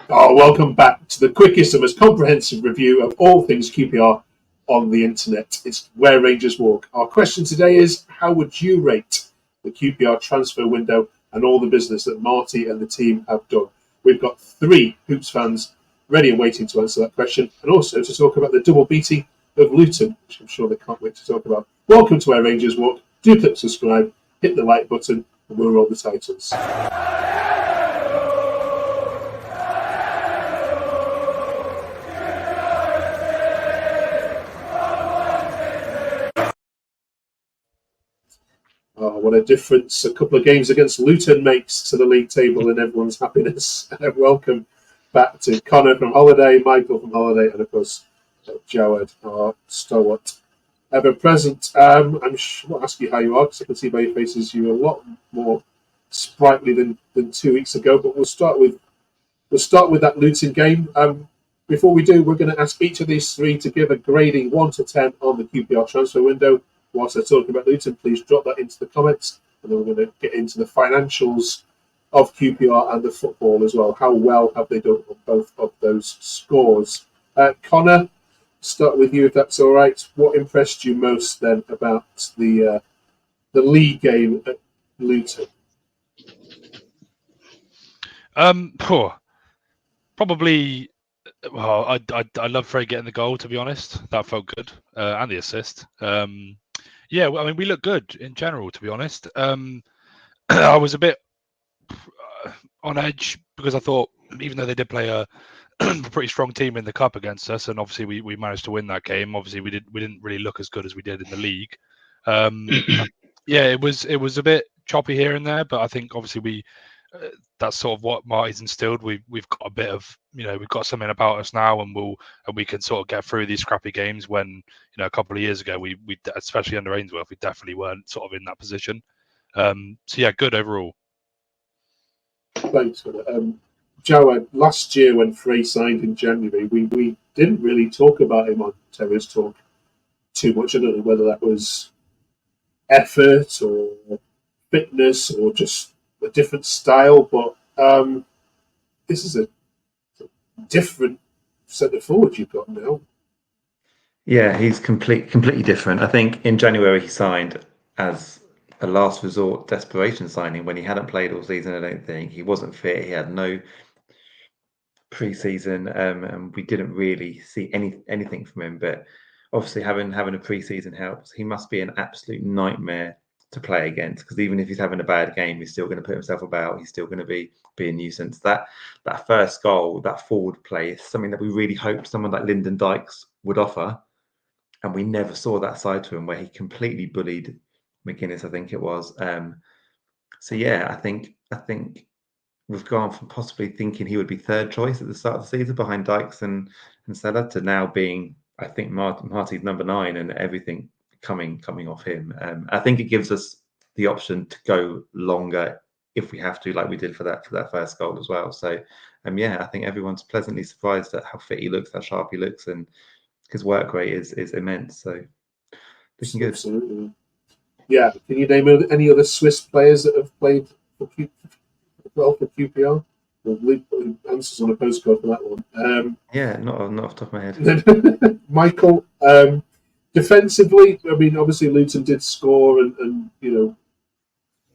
Welcome back to the quickest and most comprehensive review of all things QPR on the internet. It's Where Rangers Walk. Our question today is, how would you rate the QPR transfer window and all the business that Marty and the team have done? We've got 3 Hoops fans ready and waiting to answer that question, and also to talk about the double beating of Luton, which I'm sure they can't wait to talk about. Welcome to Where Rangers Walk. Do click subscribe, hit the like button, and we'll roll the titles. What a difference a couple of games against Luton makes to the league table and everyone's happiness. Welcome back to Connor from holiday, Michael from holiday, and of course, Jawad, our stalwart, ever present. I won't ask you how you are, because I can see by your faces you're a lot more sprightly than 2 weeks ago. But we'll start with that Luton game. Before we do, we're going to ask each of these 3 to give a grading 1 to 10 on the QPR transfer window. Whilst they're talking about Luton, please drop that into the comments, and then we're going to get into the financials of QPR and the football as well. How well have they done on both of those scores? Connor, start with you if that's all right. What impressed you most then about the league game at Luton? Probably. Well, I love Frey getting the goal. To be honest, that felt good, and the assist. Yeah, well, I mean, we look good in general, to be honest. I was a bit on edge because I thought, even though they did play a pretty strong team in the cup against us, and obviously we managed to win that game. Obviously, we didn't really look as good as we did in the league. Yeah, it was a bit choppy here and there, but I think obviously that's sort of what Marty's instilled. We've got a bit of, we've got something about us now, and we can sort of get through these crappy games when, a couple of years ago we especially under Ainsworth, we definitely weren't sort of in that position. So yeah, good overall. Thanks for that. Jawad, last year when Frey signed in January, we didn't really talk about him on Terrace Talk too much. I don't know whether that was effort or fitness or just a different style, but this is a different centre forward you've got now. Yeah, he's completely different. I think in January he signed as a last resort desperation signing when he hadn't played all season. I don't think he wasn't fit. He had no pre-season, and we didn't really see anything from him. But obviously, having a pre-season helps. He must be an absolute nightmare to play against, because even if he's having a bad game, he's still going to put himself about. He's still going to be a nuisance. That first goal, that forward play, is something that we really hoped someone like Lyndon Dykes would offer, and we never saw that side to him where he completely bullied McGuinness, I think it was. So yeah, I think we've gone from possibly thinking he would be third choice at the start of the season behind Dykes and Salah to now being, I think, Marty's number 9 and everything coming off him. I think it gives us the option to go longer if we have to, like we did for that first goal as well. So yeah, I think everyone's pleasantly surprised at how fit he looks, how sharp he looks, and his work rate is immense. So looking good. Absolutely. Yeah. Can you name any other Swiss players that have played for QPR? Answers on a postcard for that one. Yeah, not off the top of my head. Michael, defensively, I mean, obviously Luton did score, and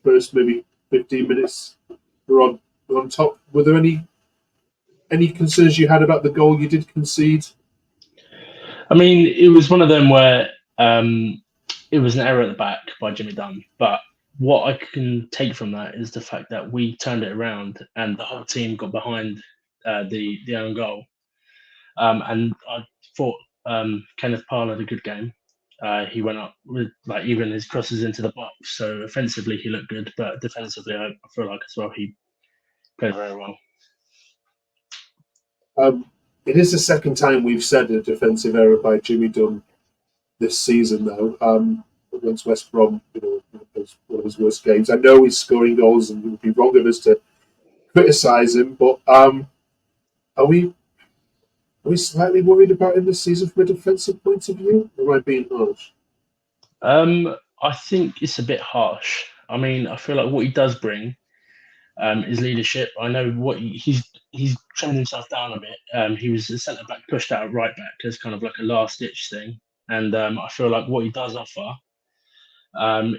first maybe 15 minutes were on top. Were there any concerns you had about the goal you did concede? I mean, it was one of them where it was an error at the back by Jimmy Dunn, but what I can take from that is the fact that we turned it around and the whole team got behind the own goal. And I thought Kenneth Parr had a good game. He went up with even his crosses into the box. So offensively he looked good, but defensively I feel like as well he played very well. It is the second time we've said a defensive error by Jimmy Dunn this season, though. Against West Brom, was one of his worst games. I know he's scoring goals, and it would be wrong of us to criticise him, but are we slightly worried about him this season from a defensive point of view? Or am I being harsh? I think it's a bit harsh. I mean, I feel like what he does bring his leadership. I know he's trimmed himself down a bit. He was a centre back pushed out at right back as kind of like a last ditch thing, and I feel like what he does offer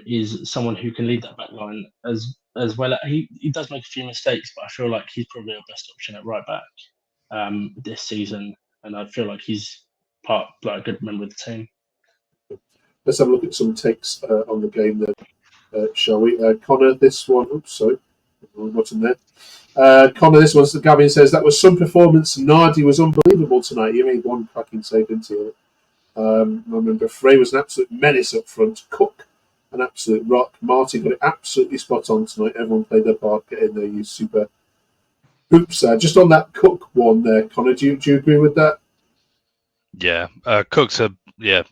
is someone who can lead that back line as well. He does make a few mistakes, but I feel like he's probably our best option at right back this season, and I feel like he's a good member of the team. Let's have a look at some takes on the game then, shall we? Connor, this one. Oops, sorry. What's in there? Connor, this one's Gavin says that was some performance. Nardi was unbelievable tonight. He made one cracking save, didn't he? I remember Frey was an absolute menace up front. Cook, an absolute rock. Marty got it absolutely spot on tonight. Everyone played their part, get in there, use super hoops. Just on that Cook one there, Connor, do you agree with that? Yeah, Cook's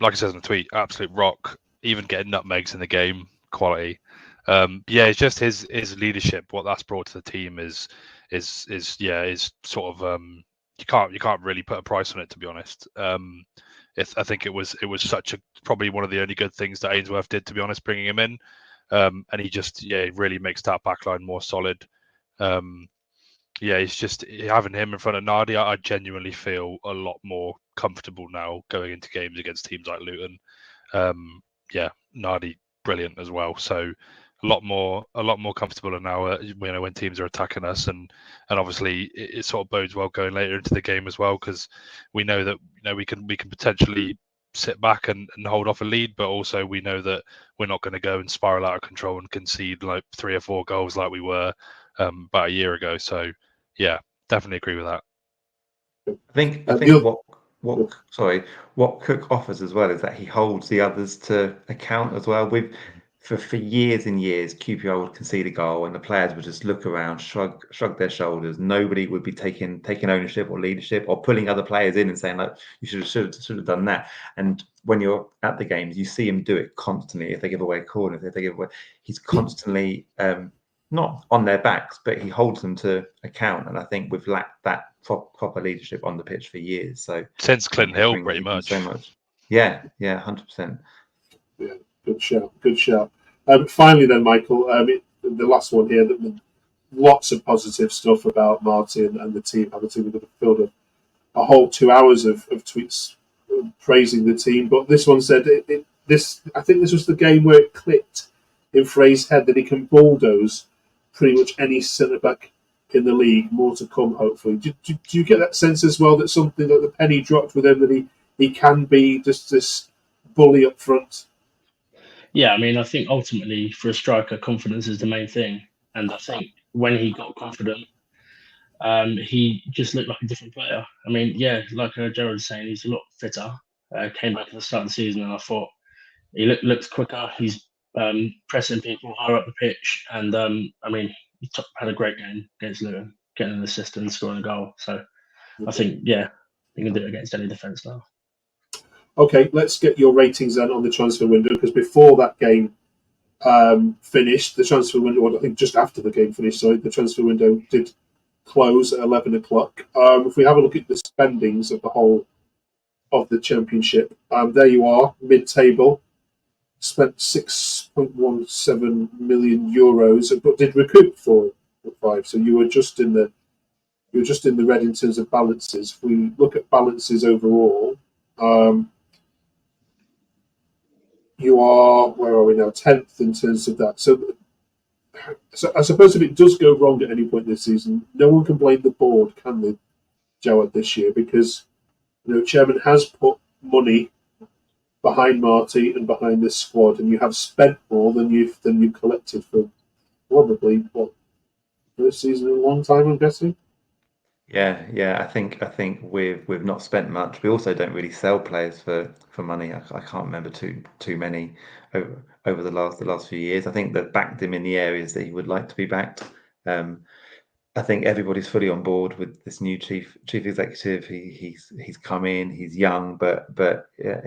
like I said in the tweet, absolute rock. Even getting nutmegs in the game, quality. It's just his leadership. What that's brought to the team is sort of you can't really put a price on it, to be honest. I think it was probably one of the only good things that Ainsworth did, to be honest, bringing him in, and he just really makes that backline more solid. It's just having him in front of Nardi. I genuinely feel a lot more comfortable now going into games against teams like Luton. Nardi brilliant as well. So a lot more comfortable now. When teams are attacking us, and obviously it sort of bodes well going later into the game as well, because we know that we can potentially sit back and hold off a lead, but also we know that we're not going to go and spiral out of control and concede like 3 or 4 goals like we were about a year ago. So definitely agree with that. I think what Cook offers as well is that he holds the others to account as well. For years and years, QPR would concede a goal and the players would just look around, shrug their shoulders. Nobody would be taking ownership or leadership or pulling other players in and saying, like, you should have done that. And when you're at the games, you see him do it constantly. If they give away corners, he's constantly not on their backs, but he holds them to account. And I think we've lacked that proper leadership on the pitch for years. So since Clinton Hill, pretty much. So much. Yeah, 100%. Yeah, good shout. Finally, then, Michael, the last one here. Lots of positive stuff about Martin and the team. We've got to fill a whole 2 hours of tweets praising the team. But this one said I think this was the game where it clicked in Frey's head that he can bulldoze pretty much any centre back in the league. More to come, hopefully. Do you get that sense as well that something that the penny dropped with him, that he can be just this bully up front? Yeah, I mean, I think ultimately for a striker, confidence is the main thing. And I think when he got confident, he just looked like a different player. I mean, like Gerald was saying, he's a lot fitter. Came back at the start of the season, and I thought he looks quicker. He's pressing people higher up the pitch, and he had a great game against Luton, getting an assist and scoring a goal. So I think he can do it against any defence now. Okay, let's get your ratings then on the transfer window, because before that game finished, the transfer window, I think just after the game finished, the transfer window did close at 11 o'clock. If we have a look at the spendings of the whole of the Championship, there you are, mid-table, spent 6.17 million euros, but did recoup 4.5. So you were just in the red in terms of balances. If we look at balances overall, you are, where are we now? 10th in terms of that. So I suppose if it does go wrong at any point this season, no one can blame the board, can they, Jawad, this year? Because Chairman has put money behind Marty and behind this squad, and you have spent more than you collected for probably first season in a long time, I'm guessing. Yeah. I think we've not spent much. We also don't really sell players for money. I can't remember too many over the last few years. I think that backed him in the areas that he would like to be backed. I think everybody's fully on board with this new chief executive. He's come in. He's young, but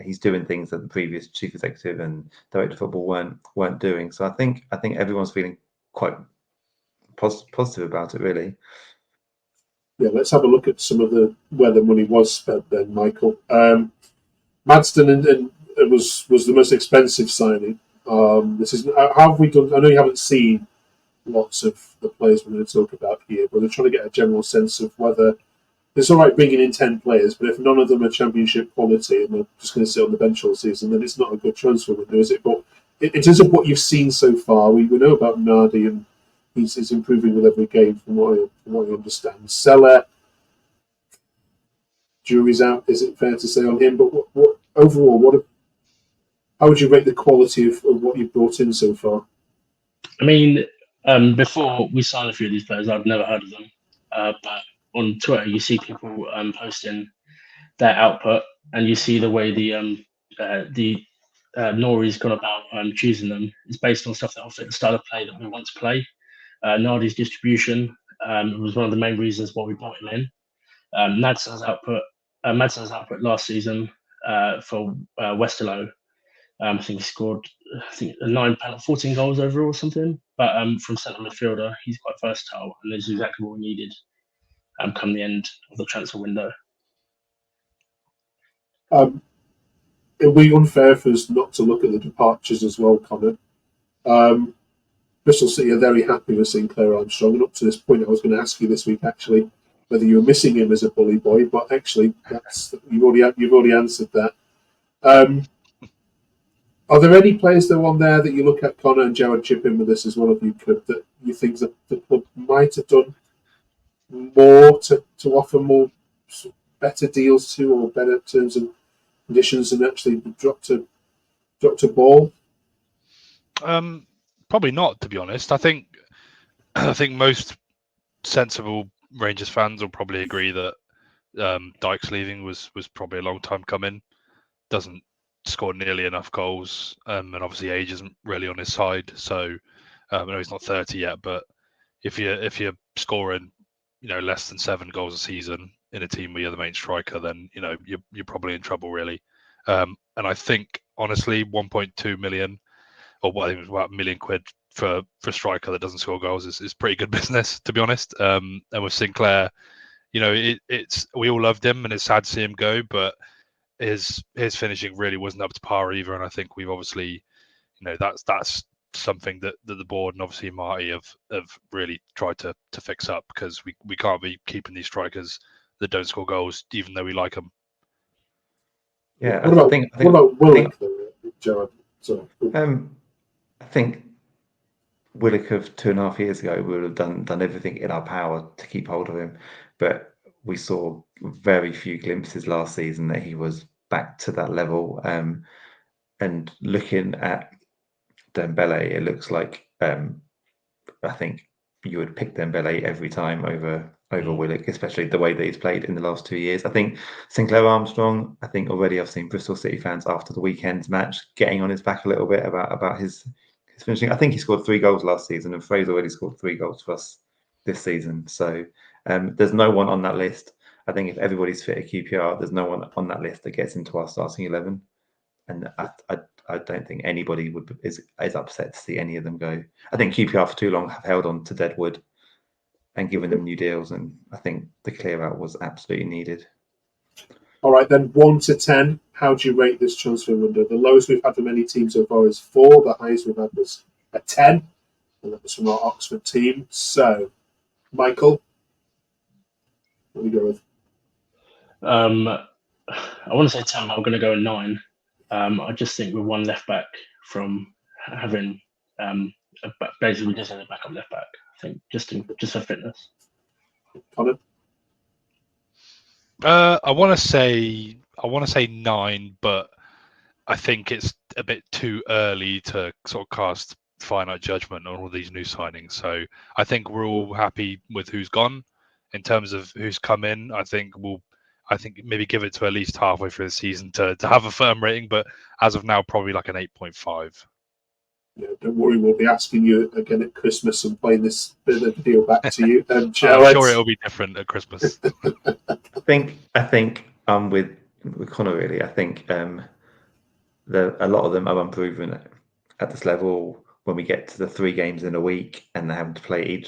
he's doing things that the previous chief executive and director of football weren't doing. So I think everyone's feeling quite positive about it, really. Yeah, let's have a look at some of where the money was spent then, Michael. Madston was the most expensive signing. This is how have we done? I know you haven't seen lots of the players we're going to talk about here, but they're trying to get a general sense of whether it's all right bringing in 10 players, but if none of them are championship quality and they're just going to sit on the bench all season, then it's not a good transfer window, is it? But in terms of what you've seen so far, we know about Nardi, and he's improving with every game from what I understand. Seller, jury's out, is it fair to say on him? But what overall, how would you rate the quality of what you've brought in so far? I mean, before we signed a few of these players, I'd never heard of them. But on Twitter, you see people posting their output, and you see the way the Nori's gone about choosing them. It's based on stuff that will fit the style of play that we want to play. Nardi's distribution was one of the main reasons why we brought him in. Madsen's output last season for Westerlo. I think he scored 14 goals overall or something. But from centre midfielder, he's quite versatile, and is exactly what we needed come the end of the transfer window. It would be unfair for us not to look at the departures as well, Connor. Bristol City are very happy with Sinclair Armstrong, and up to this point I was going to ask you this week actually whether you were missing him as a bully boy, but actually you've already answered that. Are there any players though on there that you look at, Connor, and Joe, and chip in with this as well if you could, that you think that the club might have done more to offer more better deals to, or better terms and conditions, and actually dropped a ball? Probably not, to be honest. I think most sensible Rangers fans will probably agree that Dykes leaving was probably a long time coming. Doesn't score nearly enough goals, and obviously age isn't really on his side. So I know he's not 30 yet, but if you're scoring less than 7 goals a season in a team where you're the main striker, then you're probably in trouble really. And I think honestly, 1.2 million, or what I think was about £1 million for a striker that doesn't score goals is pretty good business, to be honest. And with Sinclair, it's we all loved him, and it's sad to see him go, but his finishing really wasn't up to par either. And I think we've obviously, that's something that the board and obviously Marty have really tried to fix up, because we can't be keeping these strikers that don't score goals, even though we like them. Yeah, What about Willock, Joe? Sorry. I think Willock of 2.5 years ago would have done everything in our power to keep hold of him, but we saw very few glimpses last season that he was back to that level. And looking at Dembele, it looks like I think you would pick Dembele every time over Willock, especially the way that he's played in the last 2 years. I think Sinclair Armstrong, already I've seen Bristol City fans after the weekend's match getting on his back a little bit about his finishing. I think he scored 3 goals last season, and Fraser already scored 3 goals for us this season. So there's no one on that list. I think if everybody's fit at QPR, there's no one on that list that gets into our starting 11. And I don't think anybody is upset to see any of them go. I think QPR for too long have held on to Deadwood and given them new deals, and I think the clear out was absolutely needed. All right, then 1 to 10, how do you rate this transfer window? The lowest we've had from any team so far is 4. The highest we've had was a 10, and that was from our Oxford team. So, Michael, what do you go with? I want to say 10, but I'm going to go a 9. I just think we're one left back from having basically we just had a backup left back. I think just for fitness. Connor? I want to say 9, but I think it's a bit too early to sort of cast finite judgment on all these new signings. So I think we're all happy with who's gone. In terms of who's come in, I think maybe give it to at least halfway through the season to have a firm rating. But as of now, probably like an 8.5. Yeah, don't worry, we'll be asking you again at Christmas and playing this bit of the video back to you. Joe, I'm sure it'll be different at Christmas. I think I'm with Connor really. I think a lot of them are unproven at this level. When we get to the 3 games in a week and they're having to play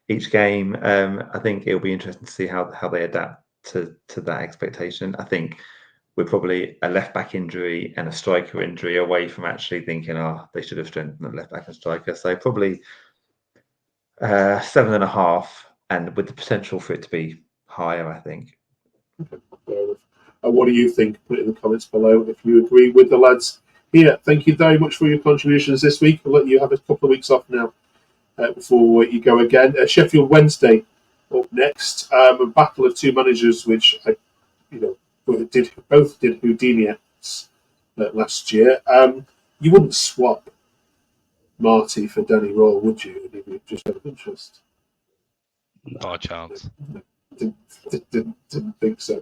each game, I think it'll be interesting to see how they adapt to that expectation. I think we're probably a left back injury and a striker injury away from actually thinking, they should have strengthened the left back and striker. So probably 7.5, and with the potential for it to be higher, I think. Fair enough. What do you think? Put it in the comments below if you agree with the lads here. Thank you very much for your contributions this week. I'll let you have a couple of weeks off now before you go again. Sheffield Wednesday up next. A battle of two managers, which both did Houdini last year. You wouldn't swap Marty for Danny Roll, would you? Just out of interest. Not a chance. Didn't think so.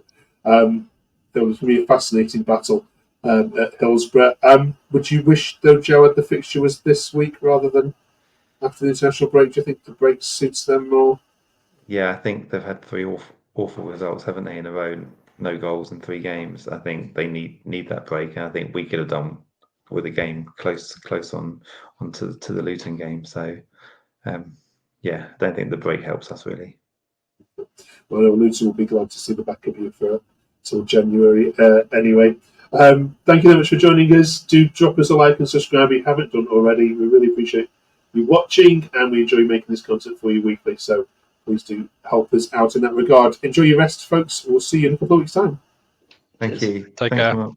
There was really a fascinating battle at Hillsborough. Would you wish, though, Joe, the fixture was this week rather than after the international break? Do you think the break suits them more? Yeah, I think they've had 3 awful results, haven't they, in a row? No goals in 3 games. I think they need that break, and I think we could have done with a game close on to the Luton game. So, I don't think the break helps us really. Well, Luton will be glad to see the back of you till January anyway. Thank you very much for joining us. Do drop us a like and subscribe if you haven't done already. We really appreciate you watching, and we enjoy making this content for you weekly. So please do help us out in that regard. Enjoy your rest, folks. We'll see you in a couple of weeks' time. Thank you. Take Thanks, care. Mark.